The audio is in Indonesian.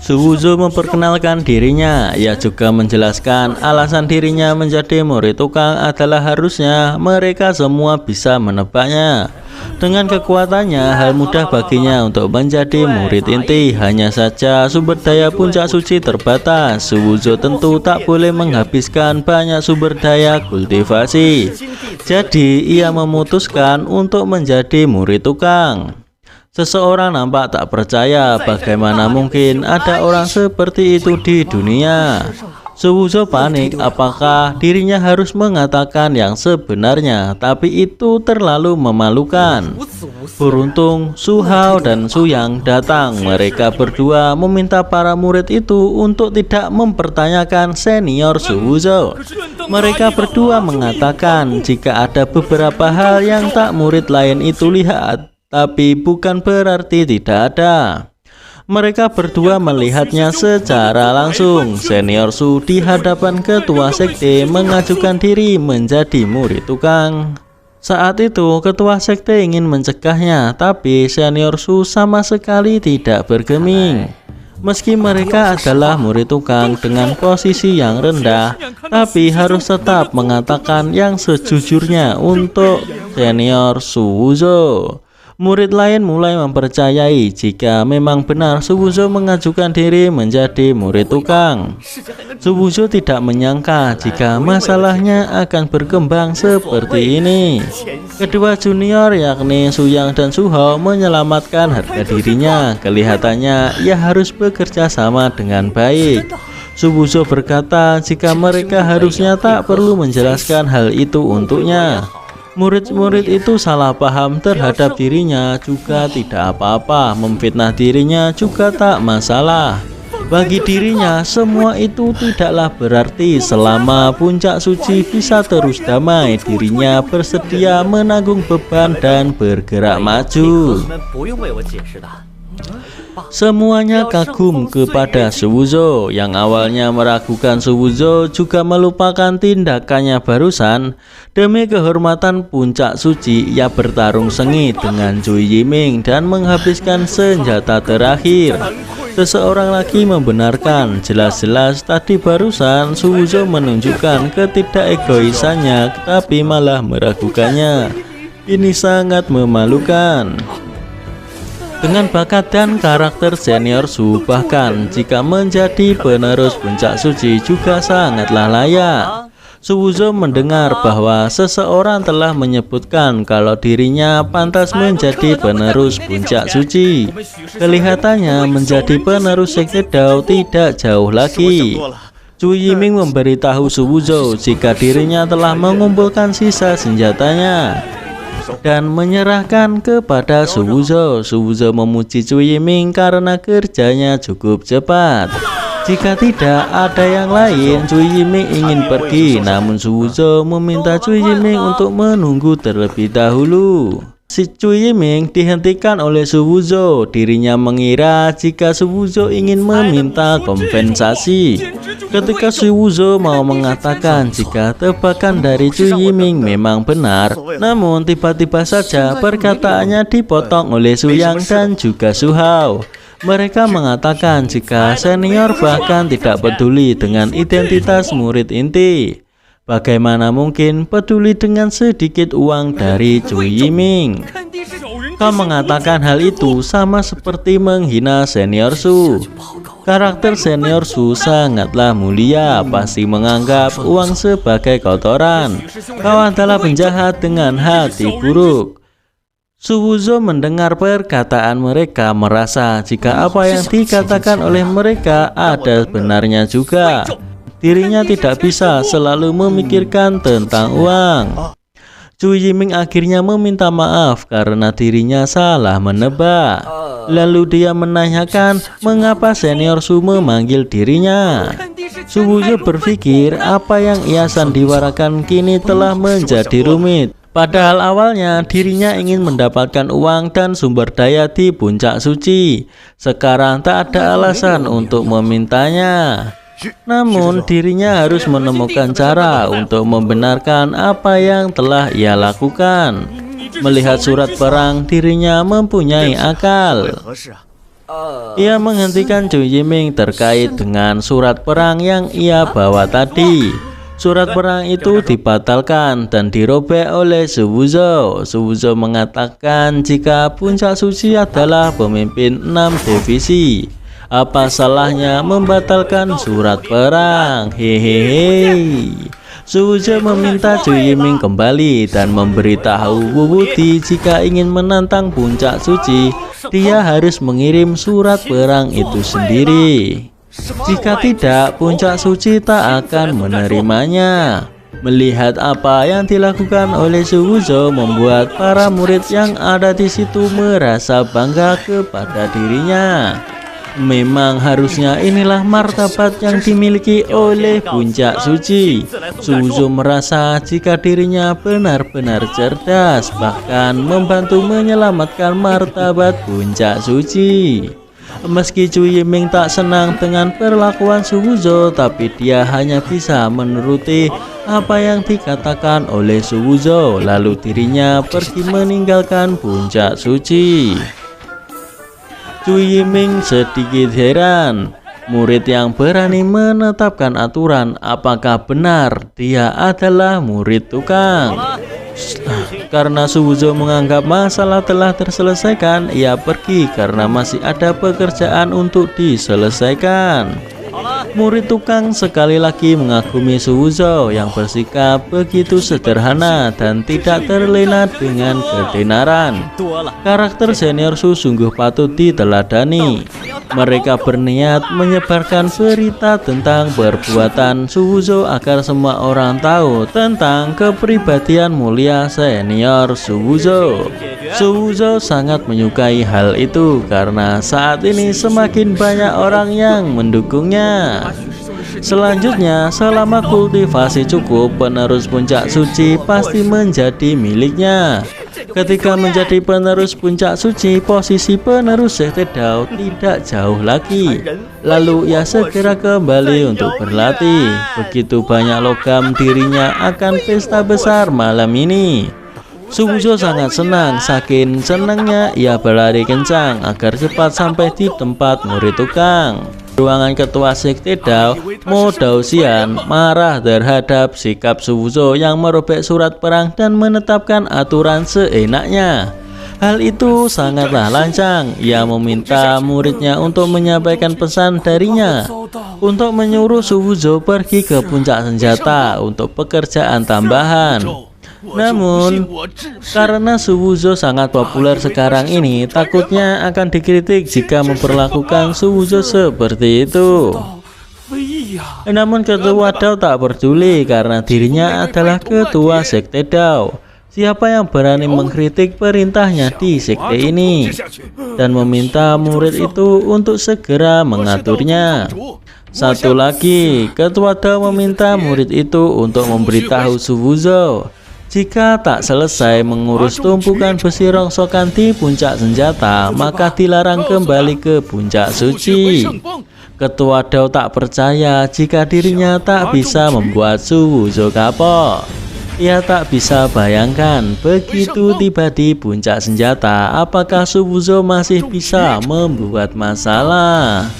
Suwuzo memperkenalkan dirinya. Ia juga menjelaskan alasan dirinya menjadi murid tukang adalah harusnya mereka semua bisa menebaknya. Dengan kekuatannya, hal mudah baginya untuk menjadi murid inti. Hanya saja sumber daya puncak suci terbatas. Suwuzo tentu tak boleh menghabiskan banyak sumber daya kultivasi. Jadi ia memutuskan untuk menjadi murid tukang. Seseorang nampak tak percaya, bagaimana mungkin ada orang seperti itu di dunia. Suwuzo panik, apakah dirinya harus mengatakan yang sebenarnya, tapi itu terlalu memalukan. Beruntung Su Hao dan Su Yang datang. Mereka berdua meminta para murid itu untuk tidak mempertanyakan senior Suwuzo. Mereka berdua mengatakan jika ada beberapa hal yang tak murid lain itu lihat, tapi bukan berarti tidak ada. Mereka berdua melihatnya secara langsung. Senior Su di hadapan ketua sekte mengajukan diri menjadi murid tukang. Saat itu ketua sekte ingin mencegahnya, tapi senior Su sama sekali tidak bergeming. Meski mereka adalah murid tukang dengan posisi yang rendah, tapi harus tetap mengatakan yang sejujurnya untuk senior Suwuzo. Murid lain mulai mempercayai jika memang benar Suwuzo mengajukan diri menjadi murid tukang. Suwuzo tidak menyangka jika masalahnya akan berkembang seperti ini. Kedua junior yakni Su Yang dan Su Hao menyelamatkan harga dirinya. Kelihatannya ia harus bekerja sama dengan baik. Suwuzo berkata jika mereka harusnya tak perlu menjelaskan hal itu untuknya. Murid-murid itu salah paham terhadap dirinya juga tidak apa-apa, memfitnah dirinya juga tak masalah. Bagi dirinya semua itu tidaklah berarti selama puncak suci bisa terus damai. Dirinya bersedia menanggung beban dan bergerak maju. Semuanya kagum kepada Suwuzo. Yang awalnya meragukan Suwuzo juga melupakan tindakannya barusan. Demi kehormatan puncak suci, ia bertarung sengit dengan Cui Yiming dan menghabiskan senjata terakhir. Seseorang lagi membenarkan, jelas-jelas tadi barusan Suwuzo menunjukkan ketidakegoisannya, tapi malah meragukannya. Ini sangat memalukan. Dengan bakat dan karakter senior Su, bahkan jika menjadi penerus puncak suci juga sangatlah layak. Suwuzo mendengar bahwa seseorang telah menyebutkan kalau dirinya pantas menjadi penerus puncak suci. Kelihatannya menjadi penerus sekte Dao tidak jauh lagi. Cui Yiming memberitahu Suwuzo jika dirinya telah mengumpulkan sisa senjatanya dan menyerahkan kepada Suwuzo. Suwuzo memuji Cui Yiming karena kerjanya cukup cepat. Jika tidak ada yang lain, Cui Yiming ingin pergi, namun Suwuzo meminta Cui Yiming untuk menunggu terlebih dahulu. Si Cui Yiming dihentikan oleh Suwuzo. Dirinya mengira jika Suwuzo ingin meminta kompensasi. Ketika Suwuzo mau mengatakan jika tebakan dari Cui Yiming memang benar, namun tiba-tiba saja perkataannya dipotong oleh Su Yang dan juga Su Hao. Mereka mengatakan jika senior bahkan tidak peduli dengan identitas murid inti. Bagaimana mungkin peduli dengan sedikit uang dari Cui Yiming? Kau mengatakan hal itu sama seperti menghina senior Su. Karakter senior Su sangatlah mulia, pasti menganggap uang sebagai kotoran. Kau adalah penjahat dengan hati buruk. Suwuzo mendengar perkataan mereka, merasa jika apa yang dikatakan oleh mereka ada benarnya juga. Dirinya tidak bisa selalu memikirkan tentang uang. Cui Yiming akhirnya meminta maaf karena dirinya salah menebak. Lalu dia menanyakan mengapa senior Su memanggil dirinya. Suwuzo berpikir apa yang ia sandiwarakan kini telah menjadi rumit. Padahal awalnya dirinya ingin mendapatkan uang dan sumber daya di puncak suci. Sekarang tak ada alasan untuk memintanya. Namun dirinya harus menemukan cara untuk membenarkan apa yang telah ia lakukan. Melihat surat perang, dirinya mempunyai akal. Ia menghentikan Zhu Yiming terkait dengan surat perang yang ia bawa tadi. Surat perang itu dibatalkan dan dirobek oleh Su Wuzhou. Su Wuzhou mengatakan jika Puncak Suci adalah pemimpin 6 divisi. Apa salahnya membatalkan surat perang? Hehehe. Su Wuzhou meminta Zhu Yiming kembali dan memberitahu Wu Wuti jika ingin menantang Puncak Suci, dia harus mengirim surat perang itu sendiri. Jika tidak, Puncak Suci tak akan menerimanya. Melihat apa yang dilakukan oleh Su Wuzhou membuat para murid yang ada di situ merasa bangga kepada dirinya. Memang harusnya inilah martabat yang dimiliki oleh Puncak Suci. Su Wuzhou merasa jika dirinya benar-benar cerdas, bahkan membantu menyelamatkan martabat Puncak Suci. Meski Zhu Yiming tak senang dengan perlakuan Su Wuzhou, tapi dia hanya bisa menuruti apa yang dikatakan oleh Su Wuzhou, lalu dirinya pergi meninggalkan Puncak Suci. Zhu Yiming sedikit heran. Murid yang berani menetapkan aturan, apakah benar dia adalah murid tukang? Karena Su Wuzhou menganggap masalah telah terselesaikan, ia pergi karena masih ada pekerjaan untuk diselesaikan. Murid tukang sekali lagi mengagumi Su Wuzhou yang bersikap begitu sederhana dan tidak terlena dengan ketenaran. Karakter senior Su sungguh patut diteladani. Mereka berniat menyebarkan berita tentang perbuatan Su Wuzhou agar semua orang tahu tentang kepribadian mulia senior Su Wuzhou. Su Wuzhou sangat menyukai hal itu karena saat ini semakin banyak orang yang mendukungnya. Selanjutnya, selama kultivasi cukup, penerus Puncak Suci pasti menjadi miliknya. Ketika menjadi penerus Puncak Suci, posisi penerus Sekte Dao tidak jauh lagi. Lalu ia segera kembali untuk berlatih. Begitu banyak logam dirinya akan pesta besar malam ini. Su Wuzhou sangat senang, saking senangnya ia berlari kencang agar cepat sampai di tempat murid tukang. Ruangan ketua Sekte Dao, Mo Daoxian, marah terhadap sikap Su Wuzhou yang merobek surat perang dan menetapkan aturan seenaknya. Hal itu sangatlah lancang. Ia meminta muridnya untuk menyampaikan pesan darinya untuk menyuruh Su Wuzhou pergi ke puncak senjata untuk pekerjaan tambahan. Namun, karena Su Wuzhou sangat populer sekarang ini, takutnya akan dikritik jika memperlakukan Su Wuzhou seperti itu. Namun ketua Dao tak peduli karena dirinya adalah ketua Sekte Dao. Siapa yang berani mengkritik perintahnya di sekte ini dan meminta murid itu untuk segera mengaturnya. Satu lagi, ketua Dao meminta murid itu untuk memberitahu Su Wuzhou jika tak selesai mengurus tumpukan besi rongsokan di puncak senjata, maka dilarang kembali ke Puncak Suci. Ketua Dao tak percaya jika dirinya tak bisa membuat Su Wuzhou kapok. Ia tak bisa bayangkan begitu tiba di puncak senjata, apakah Su Wuzhou masih bisa membuat masalah.